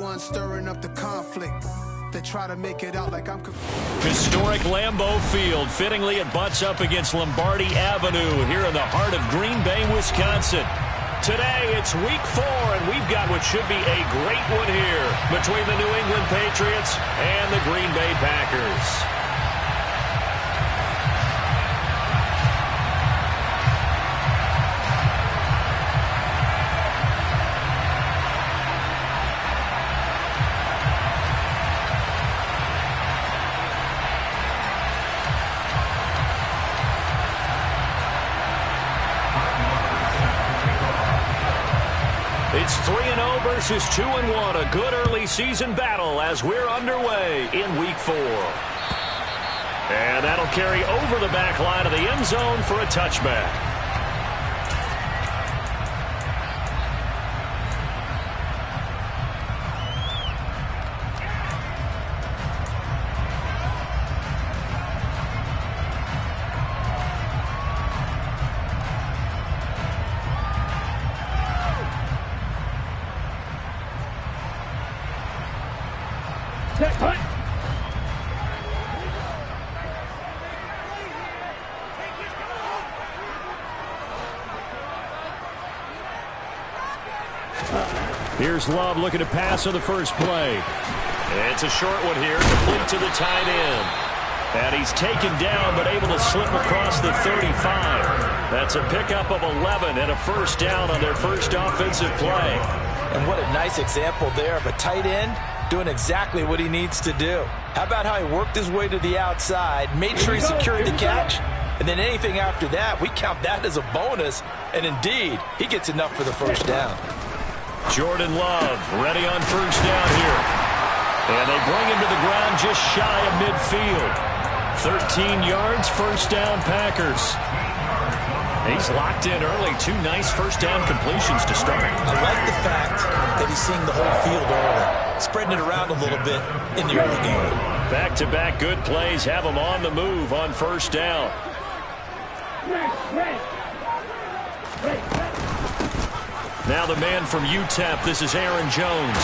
one stirring up the conflict. They try to make it out like I'm Historic Lambeau Field. Fittingly, it butts up against Lombardi Avenue here in the heart of Green Bay, Wisconsin. Today, it's week 4, and we've got what should be a great one here between the New England Patriots and the Green Bay Packers. It's 3-0 versus 2-1. A good early season battle as we're underway in week 4. And that'll carry over the back line of the end zone for a touchback. Here's Love looking to pass on the first play. It's a short one here, complete to the tight end. And he's taken down, but able to slip across the 35. That's a pickup of 11 and a first down on their first offensive play. And what a nice example there of a tight end doing exactly what he needs to do. How about how he worked his way to the outside, made sure he secured the catch, and then anything after that, we count that as a bonus. And indeed, he gets enough for the first down. Jordan Love ready on first down here. And they bring him to the ground just shy of midfield. 13 yards, first down Packers. He's locked in early. 2 nice first down completions to start. I like the fact that he's seeing the whole field early, spreading it around a little bit in the early game. Back-to-back good plays have him on the move on first down. Now the man from UTEP, this is Aaron Jones.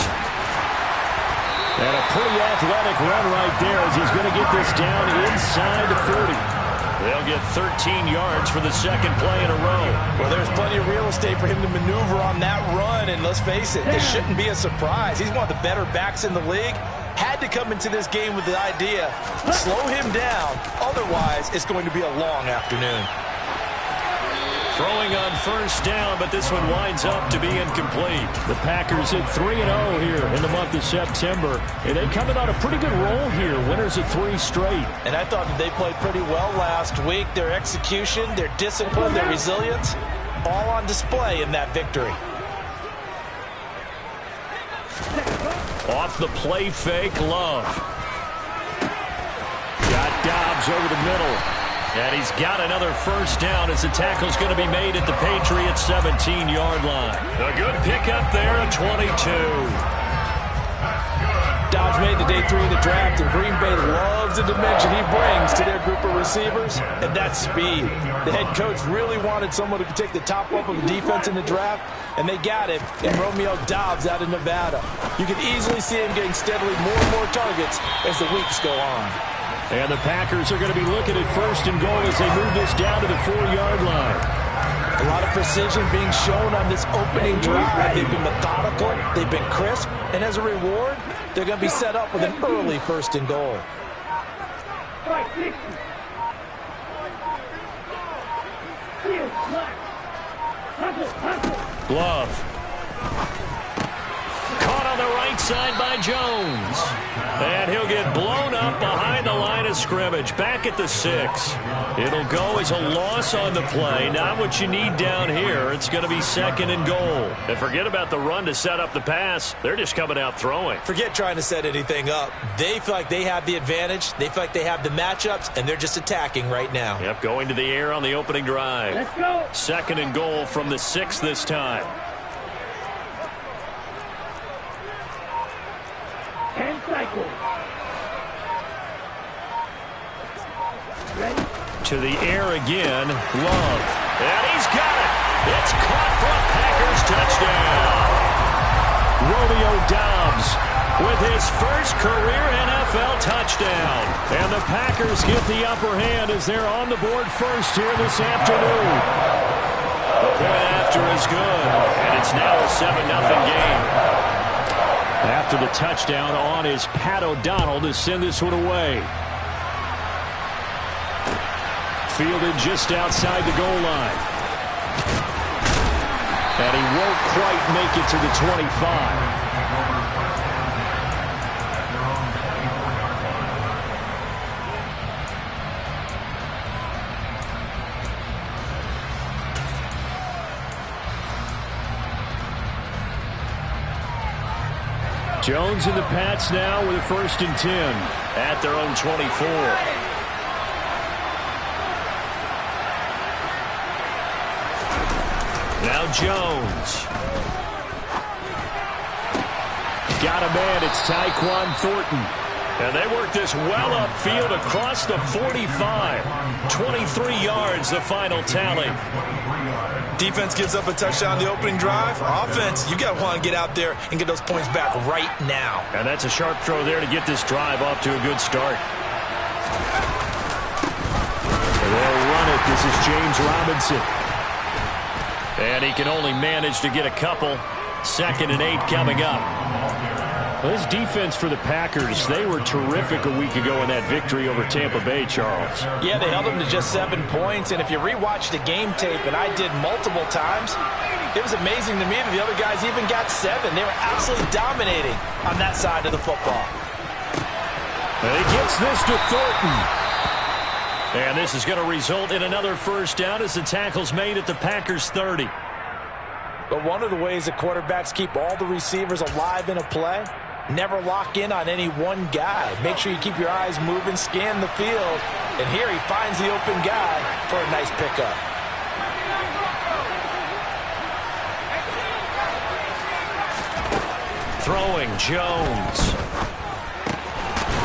And a pretty athletic run right there as he's going to get this down inside the 40. They'll get 13 yards for the second play in a row. Well, there's plenty of real estate for him to maneuver on that run, and let's face it, this shouldn't be a surprise. He's one of the better backs in the league. Had to come into this game with the idea, slow him down, otherwise it's going to be a long afternoon. Throwing on first down, but this one winds up to be incomplete. The Packers hit 3-0 here in the month of September. And they coming on a pretty good roll here. Winners of 3 straight. And I thought that they played pretty well last week. Their execution, their discipline, their resilience, all on display in that victory. Off the play fake, Love. Got Dobbs over the middle. And he's got another first down as the tackle's going to be made at the Patriots' 17-yard line. A good pickup there at 22. Dobbs made the day 3 of the draft, and Green Bay loves the dimension he brings to their group of receivers, and that's speed. The head coach really wanted someone who could take the top off of the defense in the draft, and they got it in Romeo Dobbs out of Nevada. You can easily see him getting steadily more and more targets as the weeks go on. And the Packers are going to be looking at first and goal as they move this down to the 4-yard line. A lot of precision being shown on this opening drive. They've been methodical, they've been crisp, and as a reward, they're going to be set up with an early first and goal. Glove. Caught on the right side by Jones. And he'll get blown up behind the line of scrimmage. Back at the 6. It'll go as a loss on the play. Not what you need down here. It's going to be second and goal. And forget about the run to set up the pass. They're just coming out throwing. Forget trying to set anything up. They feel like they have the advantage. They feel like they have the matchups, and they're just attacking right now. Yep, going to the air on the opening drive. Let's go. Second and goal from the 6 this time. 10 cycles. Ready? To the air again, Love. And he's got it. It's caught for a Packers touchdown. Romeo Dobbs with his first career NFL touchdown. And the Packers get the upper hand as they're on the board first here this afternoon. The point after is good, and it's now a 7-0 game. After the touchdown on is Pat O'Donnell to send this one away. Fielded just outside the goal line. And he won't quite make it to the 25. Jones and the Pats now with a 1st and 10 at their own 24. Now Jones. Got a man. It's Tyquan Thornton. And they work this well upfield across the 45. 23 yards, the final tally. Defense gives up a touchdown the opening drive. Offense, you got to want to get out there and get those points back right now. And that's a sharp throw there to get this drive off to a good start. They'll run it. This is James Robinson. And he can only manage to get a couple. 2nd and 8 coming up. Well, this defense for the Packers, they were terrific a week ago in that victory over Tampa Bay, Charles. Yeah, they held them to just 7 points. And if you rewatch the game tape, and I did multiple times, it was amazing to me that the other guys even got 7. They were absolutely dominating on that side of the football. And he gets this to Thornton. And this is going to result in another 1st down as the tackle's made at the Packers' 30. But one of the ways that quarterbacks keep all the receivers alive in a play, never lock in on any one guy. Make sure you keep your eyes moving, scan the field. And here he finds the open guy for a nice pickup. Throwing Jones.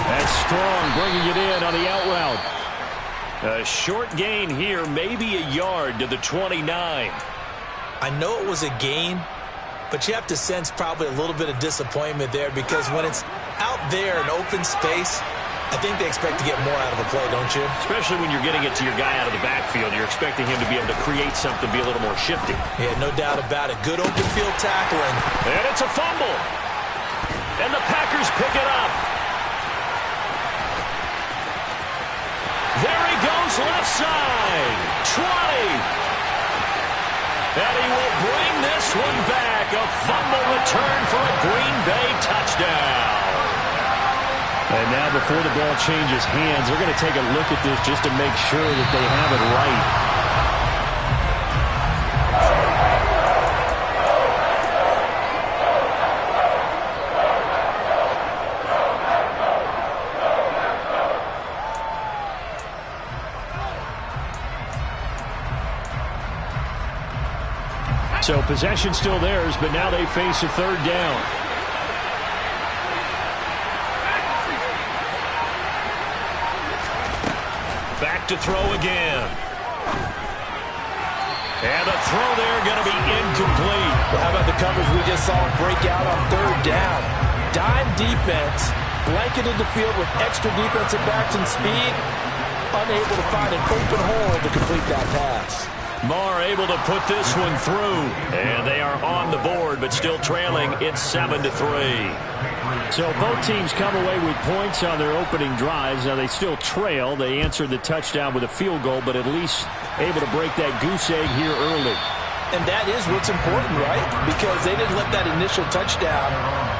That's Strong bringing it in on the out route. A short gain here, maybe a yard to the 29. I know it was a gain, but you have to sense probably a little bit of disappointment there because when it's out there in open space, I think they expect to get more out of a play, don't you? Especially when you're getting it to your guy out of the backfield. You're expecting him to be able to create something, be a little more shifty. Yeah, no doubt about it. Good open field tackling. And it's a fumble. And the Packers pick it up. There he goes, left side. 20. And he will bring this one back. A fumble return for a Green Bay touchdown. And now before the ball changes hands, they're going to take a look at this just to make sure that they have it right. So possession still theirs, but now they face a 3rd down. Back to throw again. And the throw there going to be incomplete. Well, how about the coverage we just saw break out on 3rd down? Dime defense, blanketed the field with extra defensive backs and speed, unable to find an open hole to complete that pass. Marr able to put this one through. And they are on the board, but still trailing. It's 7-3. So both teams come away with points on their opening drives. Now they still trail. They answered the touchdown with a field goal, but at least able to break that goose egg here early. And that is what's important, right? Because they didn't let that initial touchdown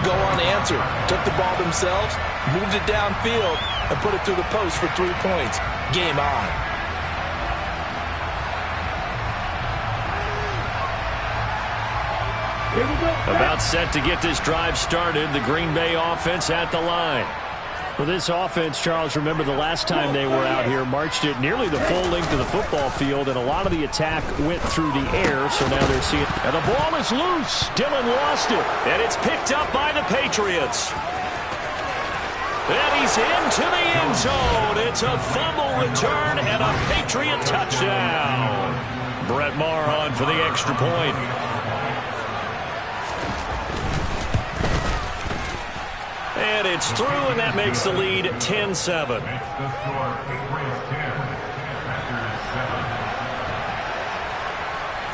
go unanswered. Took the ball themselves, moved it downfield, and put it through the post for 3 points. Game on. About set to get this drive started. The Green Bay offense at the line. For this offense, Charles, remember the last time they were out here, marched it nearly the full length of the football field, and a lot of the attack went through the air, so now they're seeing. And the ball is loose. Dillon lost it, and it's picked up by the Patriots. And he's into the end zone. It's a fumble return and a Patriot touchdown. Brett Maher on for the extra point. And it's through, and that makes the lead 10-7.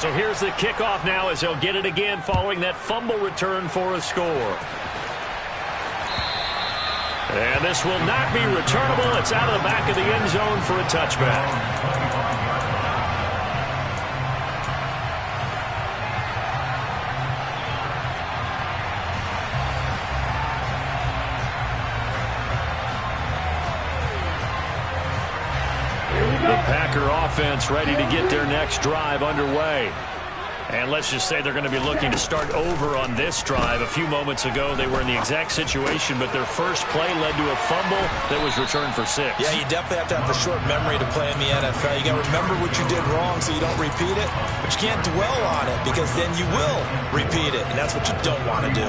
So here's the kickoff now as they'll get it again following that fumble return for a score. And this will not be returnable. It's out of the back of the end zone for a touchback. The Packer offense ready to get their next drive underway. And let's just say they're going to be looking to start over on this drive. A few moments ago, they were in the exact situation, but their first play led to a fumble that was returned for 6. Yeah, you definitely have to have a short memory to play in the NFL. You got to remember what you did wrong so you don't repeat it, but you can't dwell on it because then you will repeat it, and that's what you don't want to do.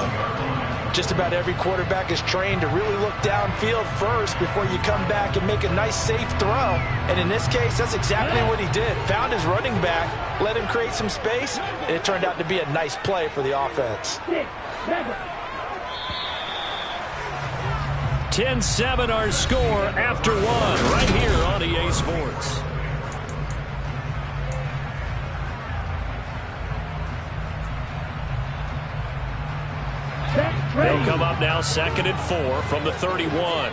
Just about every quarterback is trained to really look downfield first before you come back and make a nice, safe throw. And in this case, that's exactly what he did. Found his running back, let him create some space, and it turned out to be a nice play for the offense. 10-7 our score after 1 right here on EA Sports. They'll come up now 2nd and 4 from the 31.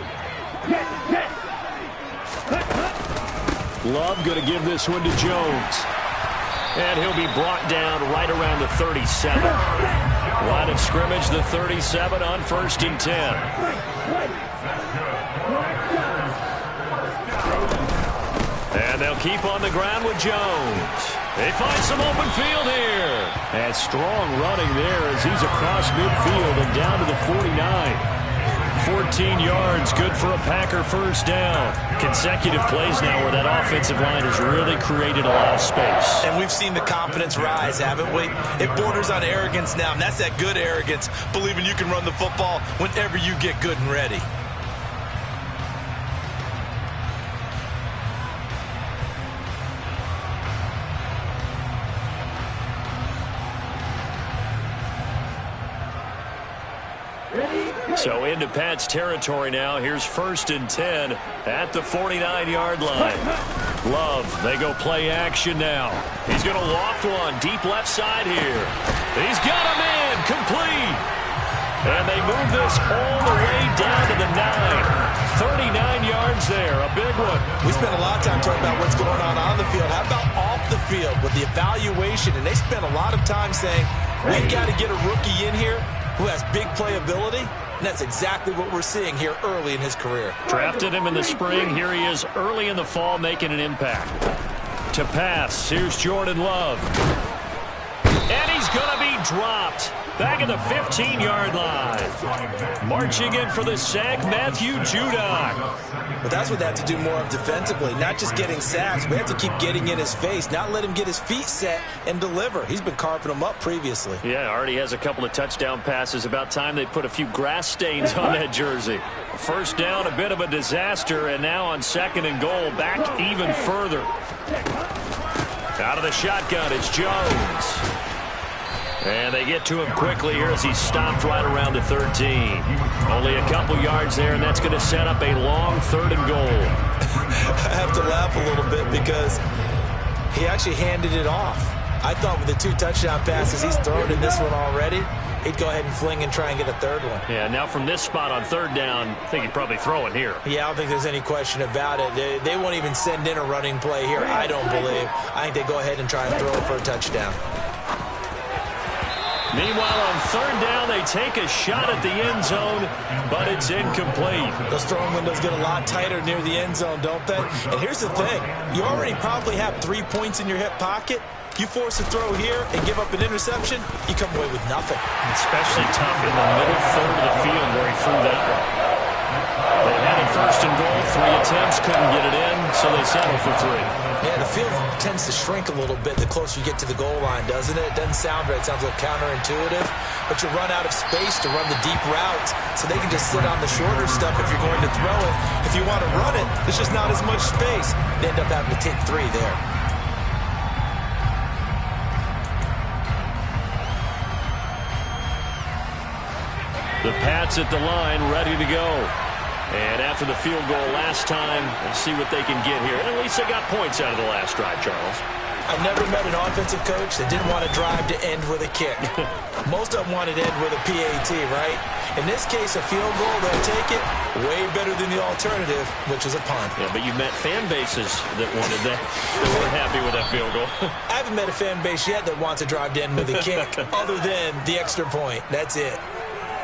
Love going to give this one to Jones. And he'll be brought down right around the 37. Line of scrimmage, the 37 on 1st and 10. And they'll keep on the ground with Jones. They find some open field here. And strong running there as he's across midfield and down to the 49. 14 yards, good for a Packer first down. Consecutive plays now where that offensive line has really created a lot of space. And we've seen the confidence rise, haven't we? It borders on arrogance now, and that's that good arrogance, believing you can run the football whenever you get good and ready. So into Pat's territory now. Here's 1st and 10 at the 49-yard line. Love, they go play action now. He's going to loft one deep left side here. He's got him in, complete. And they move this all the way down to the 9. 39 yards there, a big one. We spent a lot of time talking about what's going on the field. How about off the field with the evaluation? And they spent a lot of time saying, we've got to get a rookie in here who has big playability, and that's exactly what we're seeing here early in his career. Drafted him in the spring. Here he is early in the fall making an impact. To pass, here's Jordan Love. And he's going to be dropped. Back at the 15-yard line. Marching in for the sack, Matthew Judon. But that's what they have to do more of defensively, not just getting sacks. We have to keep getting in his face, not let him get his feet set and deliver. He's been carping them up previously. Yeah, already has a couple of touchdown passes. About time they put a few grass stains on that jersey. First down, a bit of a disaster, and now on 2nd and goal, back even further. Out of the shotgun, it's Jones. And they get to him quickly here as he's stopped right around the 13. Only a couple yards there, and that's going to set up a long 3rd and goal. I have to laugh a little bit because he actually handed it off. I thought with the 2 touchdown passes he's thrown in this one already, he'd go ahead and fling and try and get a 3rd one. Yeah, now from this spot on 3rd down, I think he'd probably throw it here. Yeah, I don't think there's any question about it. They won't even send in a running play here, I don't believe. I think they go ahead and try and throw it for a touchdown. Meanwhile, on 3rd down, they take a shot at the end zone, but it's incomplete. Those throwing windows get a lot tighter near the end zone, don't they? And here's the thing. You already probably have 3 points in your hip pocket. You force a throw here and give up an interception, you come away with nothing. Especially tough in the middle third of the field where he threw that one. They had it 1st and goal, 3 attempts, couldn't get it in, so they settled for 3. Yeah, the field tends to shrink a little bit the closer you get to the goal line, doesn't it? It doesn't sound right. It sounds a little counterintuitive. But you run out of space to run the deep routes, so they can just sit on the shorter stuff if you're going to throw it. If you want to run it, there's just not as much space. They end up having to take 3 there. The Pats at the line, ready to go. And after the field goal last time, let's see what they can get here. At least they got points out of the last drive, Charles. I've never met an offensive coach that didn't want to drive to end with a kick. Most of them wanted to end with a PAT, right? In this case, a field goal, they'll take it way better than the alternative, which is a punt. Yeah, but you've met fan bases that wanted that, that weren't happy with that field goal. I haven't met a fan base yet that wants to drive to end with a kick, other than the extra point. That's it.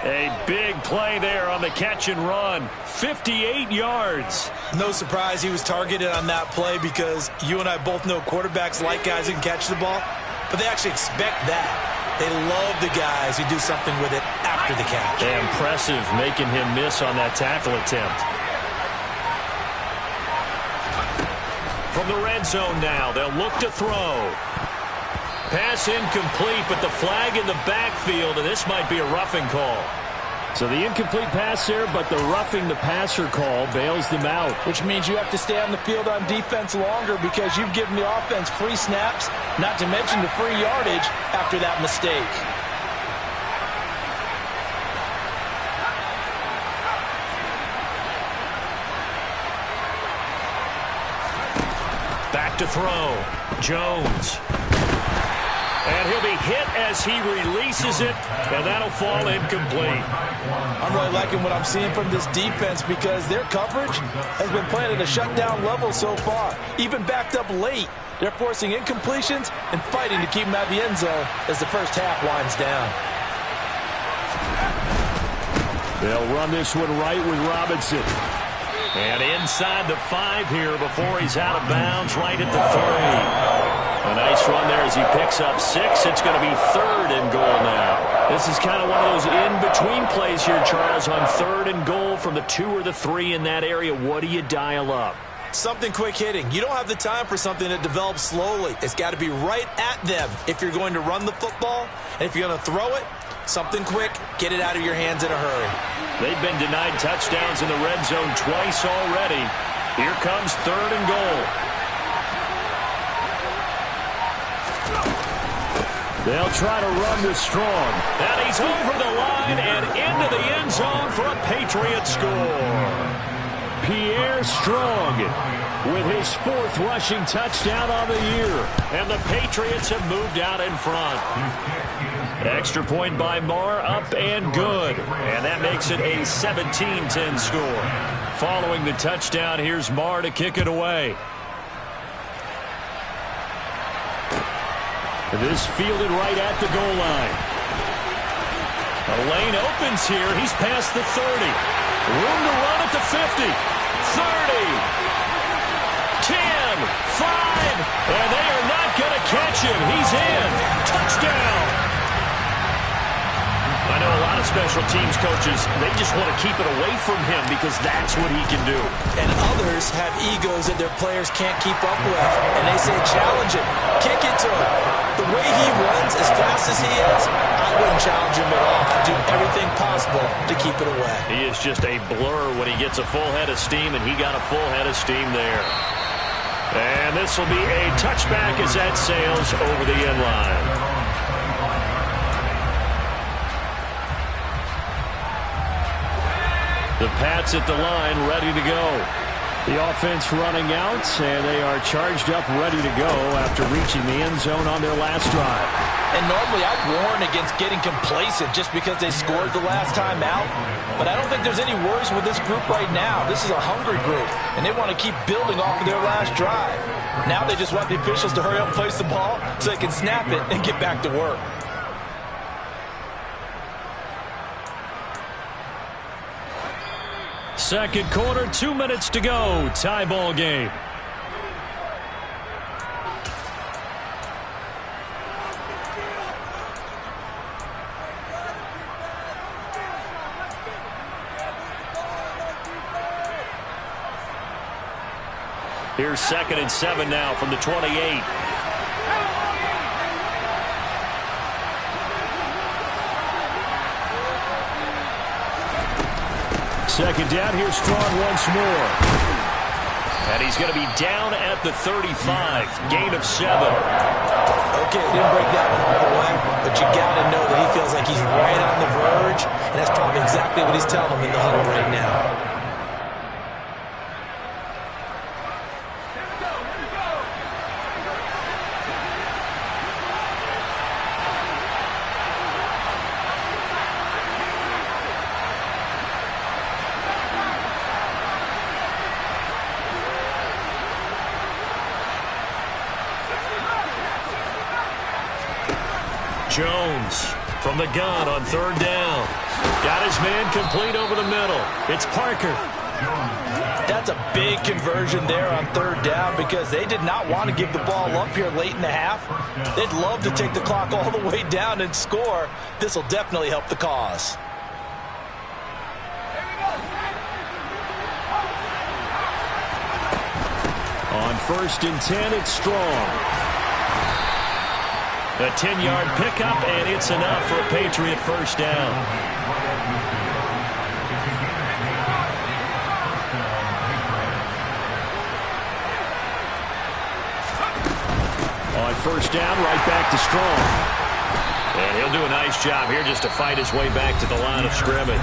A big play there on the catch and run. 58 yards. No surprise he was targeted on that play because you and I both know quarterbacks like guys who can catch the ball, but they actually expect that. They love the guys who do something with it after the catch. Yeah, impressive making him miss on that tackle attempt. From the red zone now, they'll look to throw. Pass incomplete, but the flag in the backfield, and this might be a roughing call. So the incomplete pass there, but the roughing the passer call bails them out. Which means you have to stay on the field on defense longer because you've given the offense free snaps, not to mention the free yardage after that mistake. Back to throw. Jones. And he'll be hit as he releases it, and that'll fall incomplete. I'm really liking what I'm seeing from this defense because their coverage has been playing at a shutdown level so far. Even backed up late, they're forcing incompletions and fighting to keep them out of the end zone as the first half winds down. They'll run this one right with Robinson. And inside the 5 here before he's out of bounds, right at the 3. A nice run there as he picks up 6. It's going to be 3rd and goal now. This is kind of one of those in-between plays here, Charles, on 3rd and goal from the 2 or the 3 in that area. What do you dial up? Something quick hitting. You don't have the time for something that develops slowly. It's got to be right at them if you're going to run the football. And if you're going to throw it, something quick, get it out of your hands in a hurry. They've been denied touchdowns in the red zone twice already. Here comes 3rd and goal. They'll try to run this strong. And he's over the line and into the end zone for a Patriot score. Pierre Strong with his 4th rushing touchdown on the year. And the Patriots have moved out in front. Extra point by Marr, up and good. And that makes it a 17-10 score. Following the touchdown, here's Marr to kick it away. This fielded right at the goal line. A lane opens here. He's past the 30. Room to run at the 50. 30. 10. 5. And they are not going to catch him. He's in. Touchdown. I know a lot of special teams coaches, they just want to keep it away from him because that's what he can do. And others have egos that their players can't keep up with. And they say, challenge him. Kick it to him. The way he runs as fast as he is, I wouldn't challenge him at all. I'd do everything possible to keep it away. He is just a blur when he gets a full head of steam, and he got a full head of steam there. And this will be a touchback as that sails over the end line. The Pats at the line, ready to go. The offense running out, and they are charged up, ready to go after reaching the end zone on their last drive. And normally I'd warn against getting complacent just because they scored the last time out. But I don't think there's any worries with this group right now. This is a hungry group, and they want to keep building off of their last drive. Now they just want the officials to hurry up and place the ball so they can snap it and get back to work. Second quarter, 2 minutes to go. Tie ball game. Here's 2nd and 7 now from the 28. Second down, here's Strong once more. And he's going to be down at the 35, gain of 7. Okay, didn't break that one all the way, but you got to know that he feels like he's right on the verge, and that's probably exactly what he's telling him in the huddle right now. Jones from the gun on 3rd down. Got his man complete over the middle. It's Parker. That's a big conversion there on 3rd down because they did not want to give the ball up here late in the half. They'd love to take the clock all the way down and score. This will definitely help the cause. On 1st and 10, it's Strong. A 10-yard pickup, and it's enough for a Patriot first down. On 1st down, right back to Strong. And he'll do a nice job here just to fight his way back to the line of scrimmage.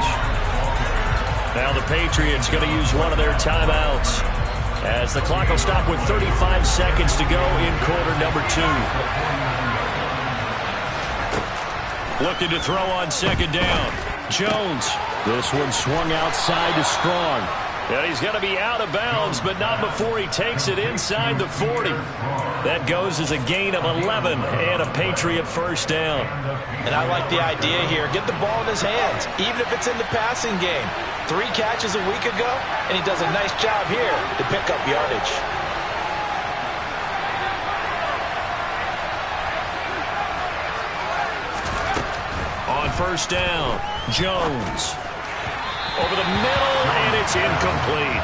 Now the Patriots going to use one of their timeouts as the clock will stop with 35 seconds to go in quarter number 2. Looking to throw on 2nd down. Jones. This one swung outside to Strong. And he's going to be out of bounds, but not before he takes it inside the 40. That goes as a gain of 11 and a Patriot first down. And I like the idea here. Get the ball in his hands, even if it's in the passing game. 3 catches a week ago, and he does a nice job here to pick up yardage. On 1st down, Jones. Over the middle, and it's incomplete.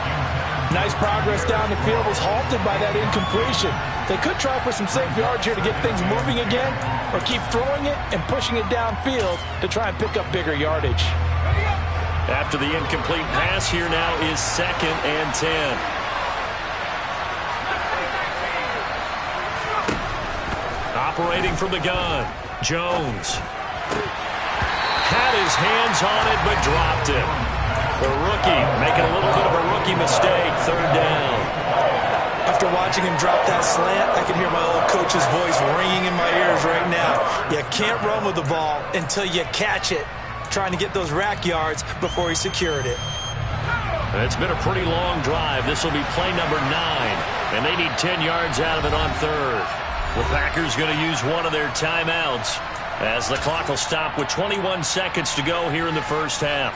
Nice progress down the field, was halted by that incompletion. They could try for some safe yards here to get things moving again, or keep throwing it and pushing it downfield to try and pick up bigger yardage. After the incomplete pass, here now is 2nd and 10. Operating from the gun, Jones. Had his hands on it, but dropped it. The rookie making a little bit of a rookie mistake, 3rd down. After watching him drop that slant, I can hear my old coach's voice ringing in my ears right now. You can't run with the ball until you catch it. Trying to get those rack yards before he secured it. It's been a pretty long drive. This will be play number 9, and they need 10 yards out of it on 3rd. The Packers going to use one of their timeouts as the clock will stop with 21 seconds to go here in the first half.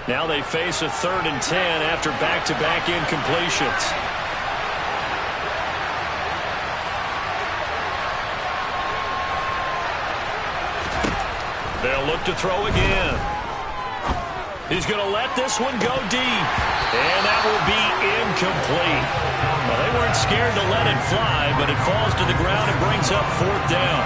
Now they face a 3rd and 10 after back-to-back incompletions. They'll look to throw again. He's going to let this one go deep. And that will be incomplete. Well, they weren't scared to let it fly, but it falls to the ground and brings up 4th down.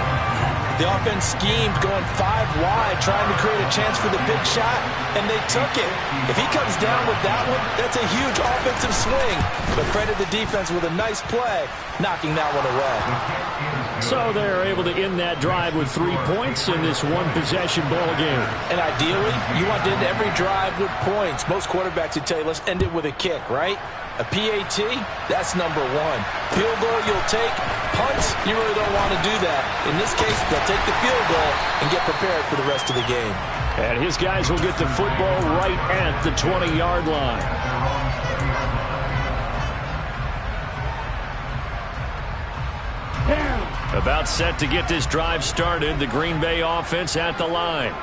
The offense schemed going 5 wide, trying to create a chance for the big shot, and they took it. If he comes down with that one, that's a huge offensive swing. But credit the defense with a nice play, knocking that one away. So they're able to end that drive with 3 points in this one-possession ball game. And ideally, you want to end every drive with points. Most quarterbacks would tell you, let's end it with a kick, right? A PAT, that's number 1. Field goal you'll take. Punts, you really don't want to do that. In this case, they'll take the field goal and get prepared for the rest of the game. And his guys will get the football right at the 20-yard line. About set to get this drive started, the Green Bay offense at the line.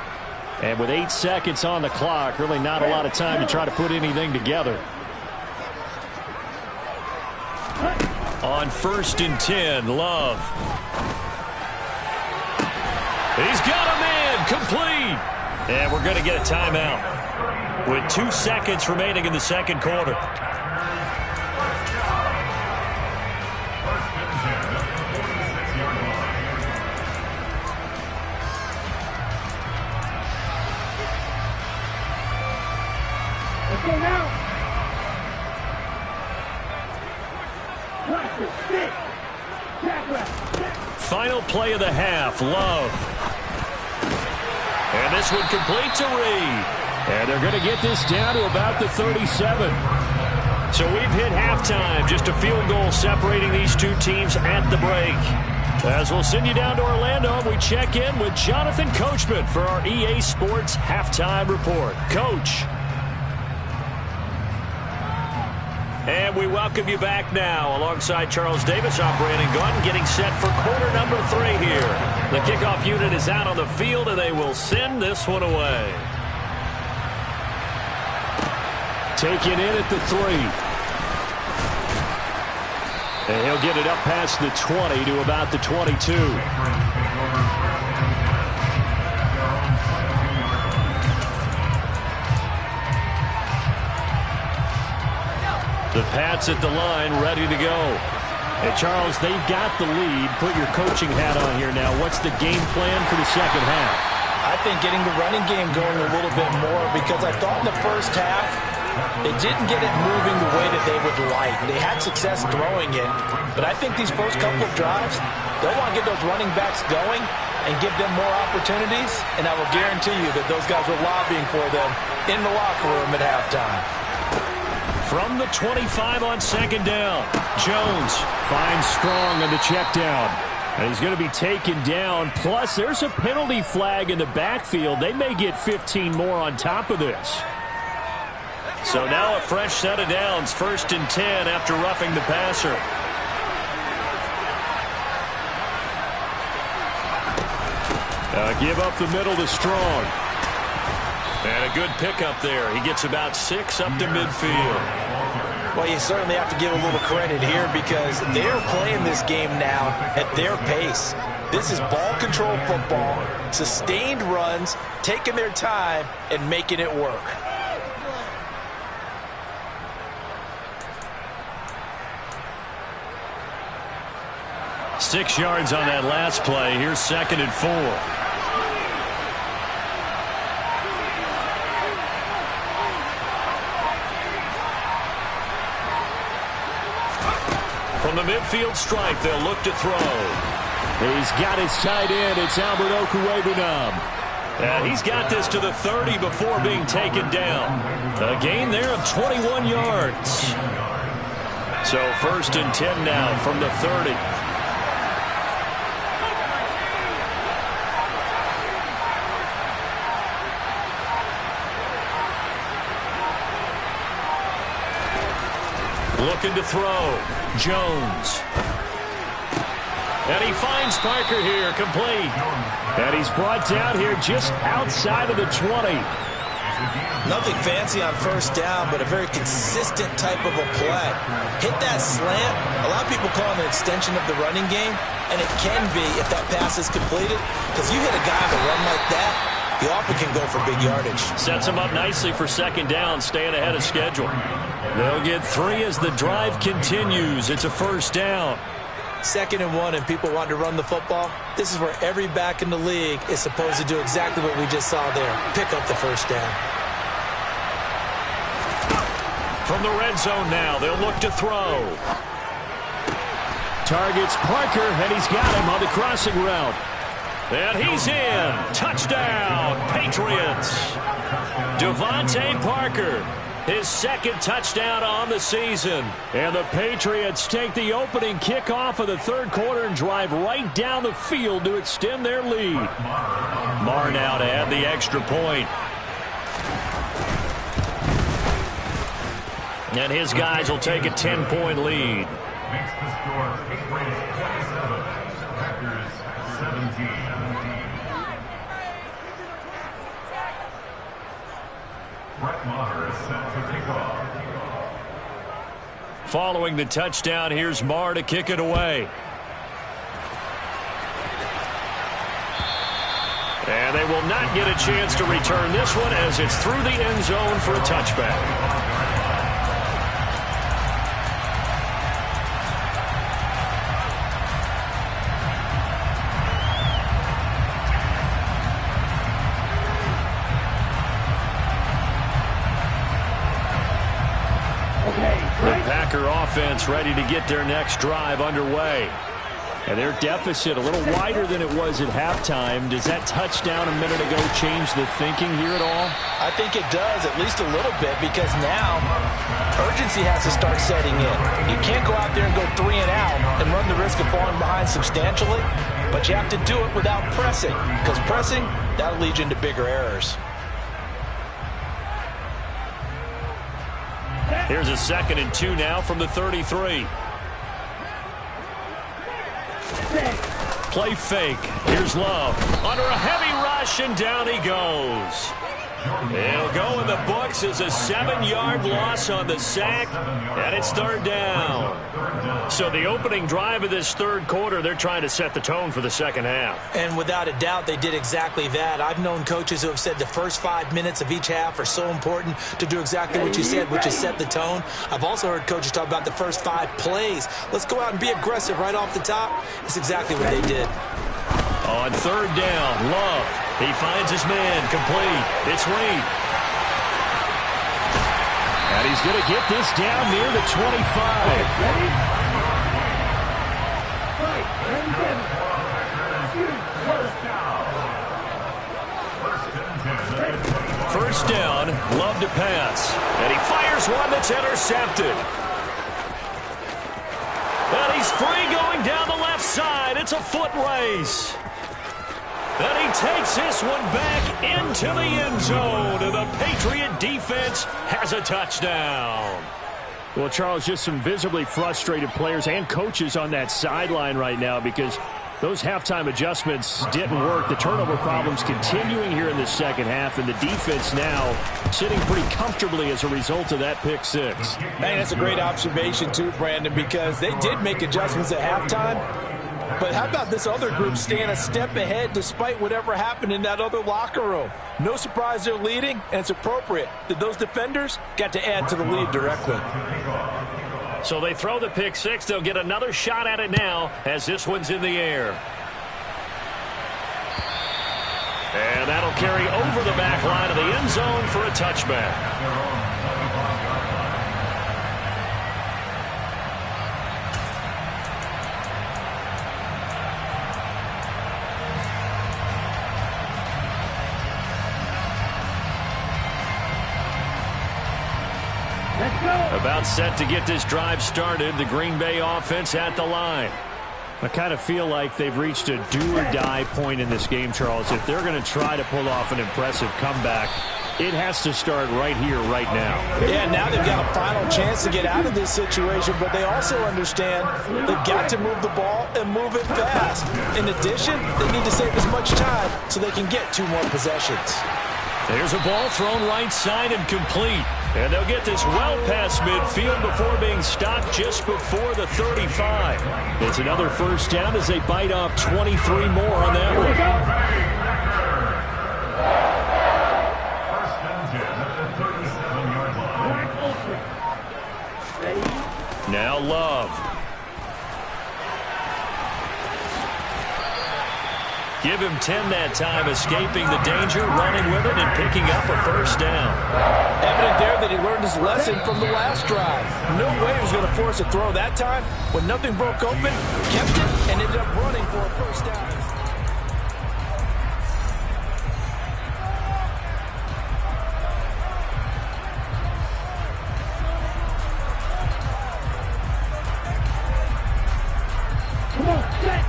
And with 8 seconds on the clock, really not a lot of time to try to put anything together. On 1st and 10, Love. He's got a man, complete. And we're going to get a timeout with 2 seconds remaining in the second quarter. Final play of the half, Love. And this one complete to Reed. And they're going to get this down to about the 37. So we've hit halftime. Just a field goal separating these two teams at the break. As we'll send you down to Orlando, we check in with Jonathan Coachman for our EA Sports Halftime Report. Coach. And we welcome you back now. Alongside Charles Davis, I'm Brandon Gaudin, getting set for quarter number 3 here. The kickoff unit is out on the field, and they will send this one away. Taken in at the 3. And he'll get it up past the 20 to about the 22. The Pats at the line, ready to go. And Charles, they've got the lead. Put your coaching hat on here now. What's the game plan for the second half? I think getting the running game going a little bit more, because I thought in the first half they didn't get it moving the way that they would like. They had success throwing it, but I think these first couple of drives, they'll want to get those running backs going and give them more opportunities, and I will guarantee you that those guys were lobbying for them in the locker room at halftime. From the 25 on second down, Jones finds Strong on the check down. And he's going to be taken down. Plus, there's a penalty flag in the backfield. They may get 15 more on top of this. So now a fresh set of downs, 1st and 10 after roughing the passer. Give up the middle to Strong. And a good pickup there. He gets about 6 up to midfield. Well, you certainly have to give a little credit here, because they're playing this game now at their pace. This is ball control football, sustained runs, taking their time and making it work. Six yards on that last play. Here's 2nd and 4. From the midfield stripe, they'll look to throw. He's got his tight end. It's Albert Okwuegbunam. And he's got this to the 30 before being taken down. A gain there of 21 yards. So 1st and 10 now from the 30. Looking to throw. Jones. And he finds Parker here, complete. And he's brought down here just outside of the 20. Nothing fancy on first down, but a very consistent type of a play. Hit that slant. A lot of people call it an extension of the running game, and it can be if that pass is completed, because you hit a guy on a run like that, he often can go for big yardage. Sets him up nicely for 2nd down, staying ahead of schedule. They'll get 3 as the drive continues. It's a 1st down. 2nd and 1, and people want to run the football. This is where every back in the league is supposed to do exactly what we just saw there. Pick up the 1st down. From the red zone now, they'll look to throw. Targets Parker, and he's got him on the crossing route. And he's in. Touchdown, Patriots. Devontae Parker, his 2nd touchdown on the season. And the Patriots take the opening kickoff of the 3rd quarter and drive right down the field to extend their lead. Marr now to add the extra point. And his guys will take a 10-point lead. Makes the score 27, Packers 17. Brett Maher is set to kick off. Following the touchdown, here's Marr to kick it away. And they will not get a chance to return this one as it's through the end zone for a touchback. The Packer offense ready to get their next drive underway. And their deficit a little wider than it was at halftime. Does that touchdown a minute ago change the thinking here at all? I think it does, at least a little bit, because now urgency has to start setting in. You can't go out there and go 3 and out and run the risk of falling behind substantially, but you have to do it without pressing, because pressing, that'll lead you into bigger errors. Here's a 2nd and 2 now from the 33. Play fake. Here's Love. Under a heavy rush, and down he goes. It'll go in the books as a 7-yard loss on the sack, and it's 3rd down. So the opening drive of this 3rd quarter, they're trying to set the tone for the 2nd half. And without a doubt, they did exactly that. I've known coaches who have said the first 5 minutes of each half are so important to do exactly what you said, which is set the tone. I've also heard coaches talk about the first 5 plays. Let's go out and be aggressive right off the top. That's exactly what they did. On 3rd down, Love. He finds his man, complete. It's Reed. And he's going to get this down near the 25. First down, Love to pass. And he fires one that's intercepted. And he's free going down the left side. It's a foot race. And he takes this one back into the end zone. And the Patriot defense has a touchdown. Well, Charles, just some visibly frustrated players and coaches on that sideline right now because those halftime adjustments didn't work. The turnover problems continuing here in the 2nd half, and the defense now sitting pretty comfortably as a result of that pick 6. Man, that's a great observation too, Brandon, because they did make adjustments at halftime. But how about this other group staying a step ahead despite whatever happened in that other locker room? No surprise they're leading, and it's appropriate that those defenders got to add to the lead directly. So they throw the pick 6. They'll get another shot at it now as this one's in the air. And that'll carry over the back line of the end zone for a touchback. About set to get this drive started. The Green Bay offense at the line. I kind of feel like they've reached a do-or-die point in this game, Charles. If they're going to try to pull off an impressive comeback, it has to start right here, right now. Yeah, now they've got a final chance to get out of this situation, but they also understand they've got to move the ball and move it fast. In addition, they need to save as much time so they can get 2 more possessions. There's a ball thrown right side and complete. And they'll get this well past midfield before being stopped just before the 35. It's another first down as they bite off 23 more on that one. Now Love. Give him 10 that time, escaping the danger, running with it, and picking up a first down. Evident there that he learned his lesson from the last drive. No way he was going to force a throw that time. When nothing broke open, kept it, and ended up running for a first down. Come on, set!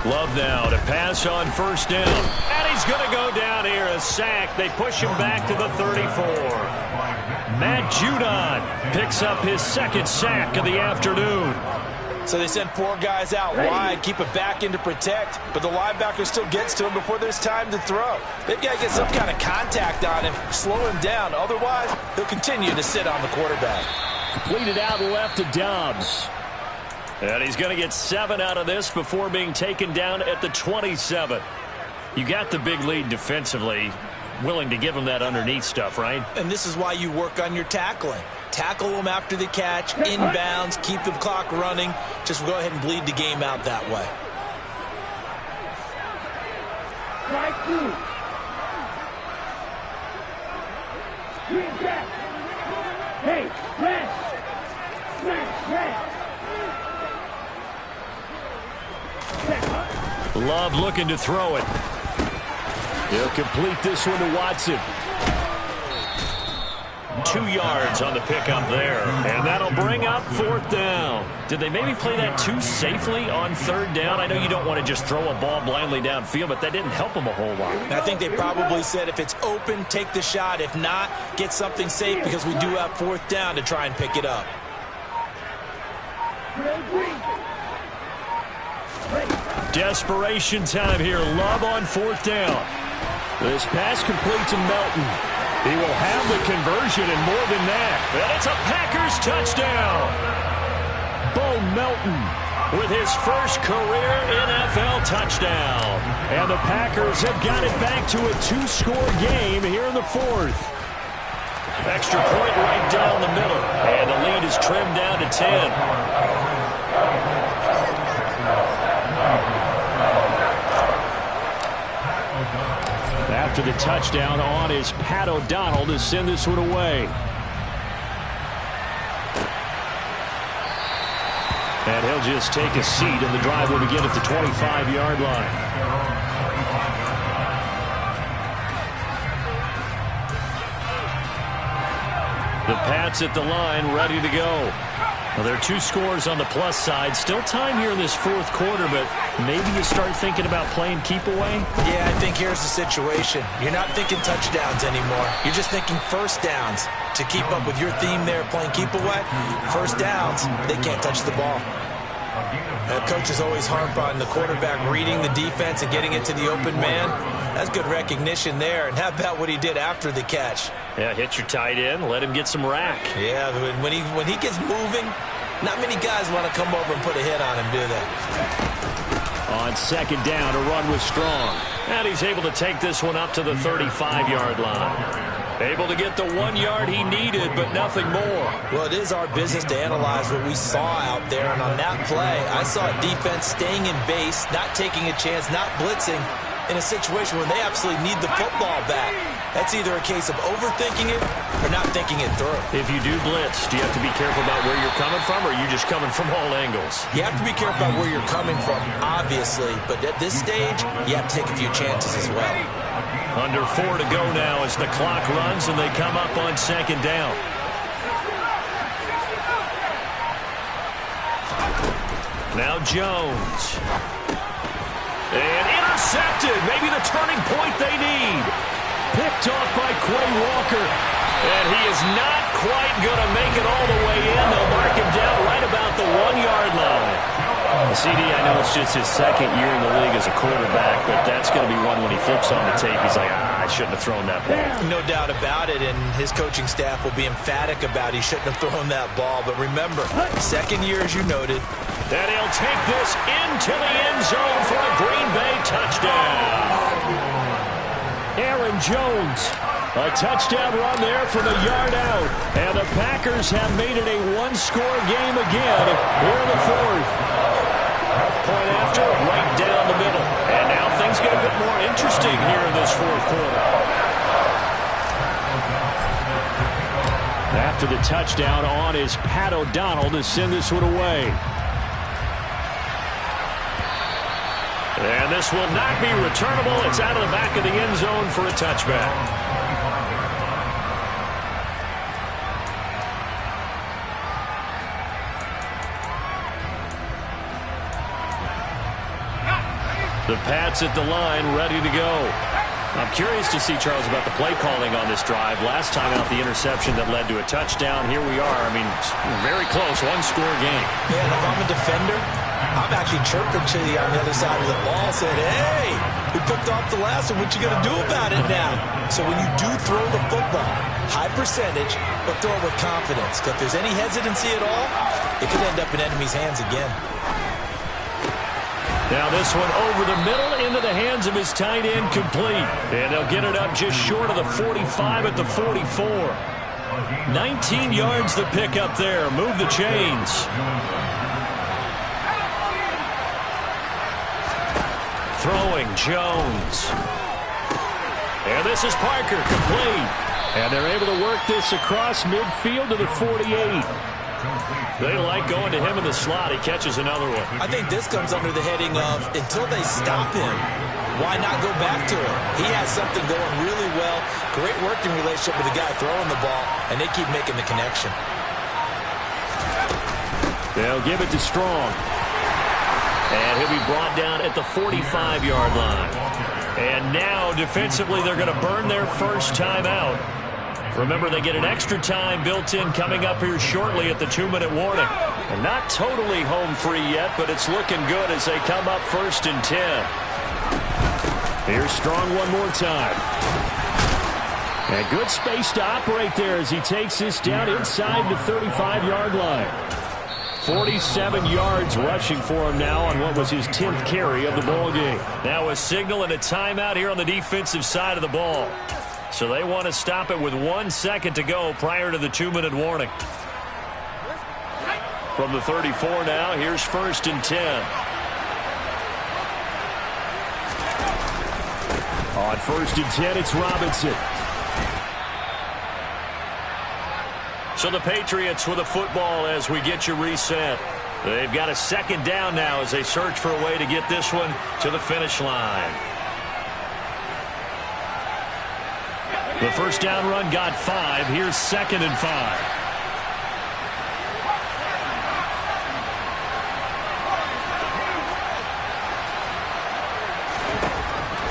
Love now to pass on first down. And he's going to go down here, a sack. They push him back to the 34. Matt Judon picks up his 2nd sack of the afternoon. So they sent 4 guys out wide, keep it back in to protect, but the linebacker still gets to him before there's time to throw. They've got to get some kind of contact on him, slow him down. Otherwise, he'll continue to sit on the quarterback. Completed out left to Dobbs. And he's going to get 7 out of this before being taken down at the 27. You got the big lead defensively, willing to give him that underneath stuff, right? And this is why you work on your tackling. Tackle them after the catch, inbounds, keep the clock running. Just go ahead and bleed the game out that way. Strike 2. Green back. Hey, red. Smash, red. Love looking to throw it. He'll complete this one to Watson. 2 yards on the pickup there. And that'll bring up 4th down. Did they maybe play that too safely on 3rd down? I know you don't want to just throw a ball blindly downfield, but that didn't help them a whole lot. I think they probably said if it's open, take the shot. If not, get something safe because we do have 4th down to try and pick it up. Desperation time here. Love on 4th down. This pass complete to Melton. He will have the conversion and more than that. And it's a Packers touchdown. Bo Melton with his first career NFL touchdown. And the Packers have got it back to a 2-score game here in the 4th. Extra point right down the middle. And the lead is trimmed down to 10. After the touchdown on is Pat O'Donnell to send this one away. And he'll just take a seat, and the drive will begin at the 25-yard line. The Pats at the line, ready to go. Well, there are 2 scores on the plus side. Still time here in this 4th quarter, but maybe you start thinking about playing keep away? Yeah, I think here's the situation. You're not thinking touchdowns anymore. You're just thinking first downs. To keep up with your theme there, playing keep away, first downs, they can't touch the ball. Coaches always harp on the quarterback reading the defense and getting it to the open man. That's good recognition there. And how about what he did after the catch? Yeah, hit your tight end, let him get some rack. Yeah, when he gets moving, not many guys want to come over and put a hit on him, do they? On 2nd down, a run was strong. And he's able to take this one up to the 35-yard line. Able to get the 1 yard he needed, but nothing more. Well, it is our business to analyze what we saw out there. And on that play, I saw a defense staying in base, not taking a chance, not blitzing, in a situation where they absolutely need the football back. That's either a case of overthinking it or not thinking it through. If you do blitz, do you have to be careful about where you're coming from, or are you just coming from all angles? You have to be careful about where you're coming from, obviously. But at this stage, you have to take a few chances as well. Under 4 to go now as the clock runs and they come up on 2nd down. Now Jones. And intercepted. Maybe the turning point they need. Picked off by Quay Walker. And he is not quite going to make it all the way in. They'll mark him down right about the 1 yard line. CD, I know it's just his 2nd year in the league as a quarterback, but that's going to be one when he flips on the tape. He's like, I shouldn't have thrown that ball. No doubt about it, and his coaching staff will be emphatic about he shouldn't have thrown that ball. But remember, 2nd year, as you noted. And he'll take this into the end zone for a Green Bay touchdown. Aaron Jones. A touchdown run there from a yard out. And the Packers have made it a 1-score game again here in the 4th. Point after, right down the middle. And now things get a bit more interesting here in this 4th quarter. After the touchdown on is Pat O'Donnell to send this one away. And this will not be returnable. It's out of the back of the end zone for a touchback. The Pats at the line, ready to go. I'm curious to see, Charles, about the play calling on this drive. Last time out, the interception that led to a touchdown. Here we are. I mean, very close, 1-score game. Yeah, and if I'm a defender, I'm actually chirping to you on the other side of the ball, saying, hey, we picked off the last one. What you going to do about it now? So when you do throw the football, high percentage, but throw it with confidence. Because if there's any hesitancy at all, it could end up in enemy's hands again. Now this one over the middle into the hands of his tight end, complete. And they'll get it up just short of the 45 at the 44. 19 yards the pick up there. Move the chains. Throwing Jones. And this is Parker, complete. And they're able to work this across midfield to the 48. They like going to him in the slot. He catches another one. I think this comes under the heading of until they stop him, why not go back to him? He has something going really well. Great working relationship with the guy throwing the ball, and they keep making the connection. They'll give it to Strong. And he'll be brought down at the 45-yard line. And now, defensively, they're going to burn their first timeout. Remember, they get an extra time built in coming up here shortly at the 2-minute warning. And not totally home free yet, but it's looking good as they come up 1st and 10. Here's Strong one more time. And good space to operate there as he takes this down inside the 35-yard line. 47 yards rushing for him now on what was his 10th carry of the ball game. Now a signal and a timeout here on the defensive side of the ball. So they want to stop it with 1 second to go prior to the 2-minute warning. From the 34 now, here's 1st and 10. On 1st and 10, it's Robinson. So the Patriots with a football as we get you reset. They've got a 2nd down now as they search for a way to get this one to the finish line. The first down run got 5. Here's 2nd and 5.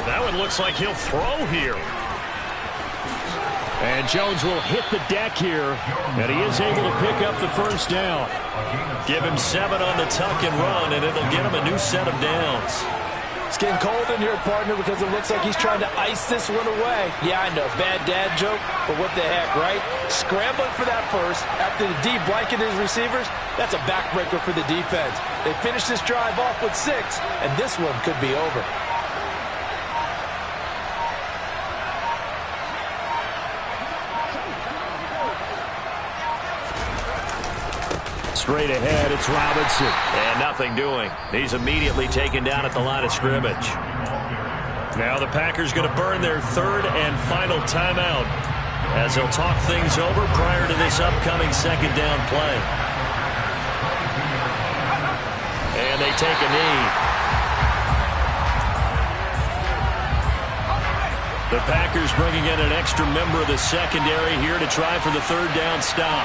That one looks like he'll throw here. And Jones will hit the deck here, and he is able to pick up the first down. Give him 7 on the tuck and run, and it'll get him a new set of downs. It's getting cold in here, partner, because it looks like he's trying to ice this one away. Yeah, I know, bad dad joke, but what the heck, right? Scrambling for that first after the D blanket his receivers, that's a backbreaker for the defense. They finish this drive off with 6, and this one could be over. Straight ahead, it's Robinson. And nothing doing. He's immediately taken down at the line of scrimmage. Now the Packers going to burn their 3rd and final timeout as they'll talk things over prior to this upcoming 2nd down play. And they take a knee. The Packers bringing in an extra member of the secondary here to try for the 3rd down stop.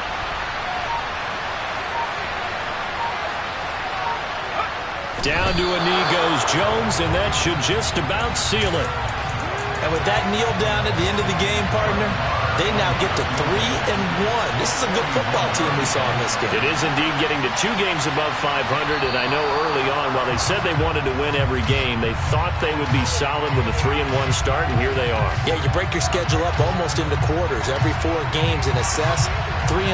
Down to a knee goes Jones, and that should just about seal it. And with that kneel down at the end of the game, partner, they now get to 3-1. This is a good football team we saw in this game. It is indeed getting to 2 games above 500, and I know early on, while they said they wanted to win every game, they thought they would be solid with a 3-1 start, and here they are. Yeah, you break your schedule up almost into quarters, every 4 games, and assess 3-1.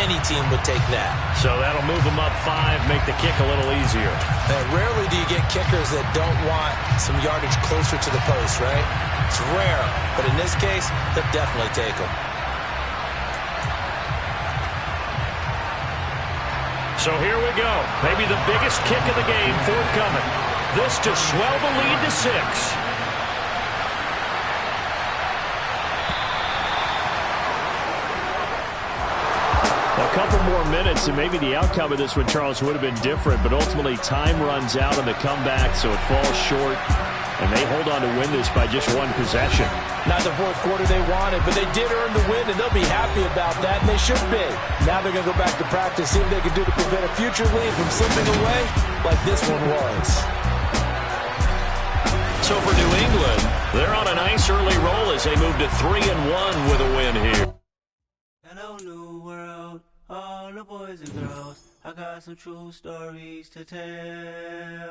Any team would take that. So that'll move them up 5, make the kick a little easier. Rarely do you get kickers that don't want some yardage closer to the post, right? It's rare, but in this case, they'll definitely take them. So here we go. Maybe the biggest kick of the game forthcoming. This to swell the lead to 6. A couple more minutes, and maybe the outcome of this one, Charles, would have been different, but ultimately time runs out on the comeback, so it falls short, and they hold on to win this by just 1 possession. Not the 4th quarter they wanted, but they did earn the win, and they'll be happy about that, and they should be. Now they're going to go back to practice, see what they can do to prevent a future lead from slipping away like this one was. So for New England, they're on a nice early roll as they move to 3-1 with a win here. Hello, new world, all the boys and girls. I got some true stories to tell.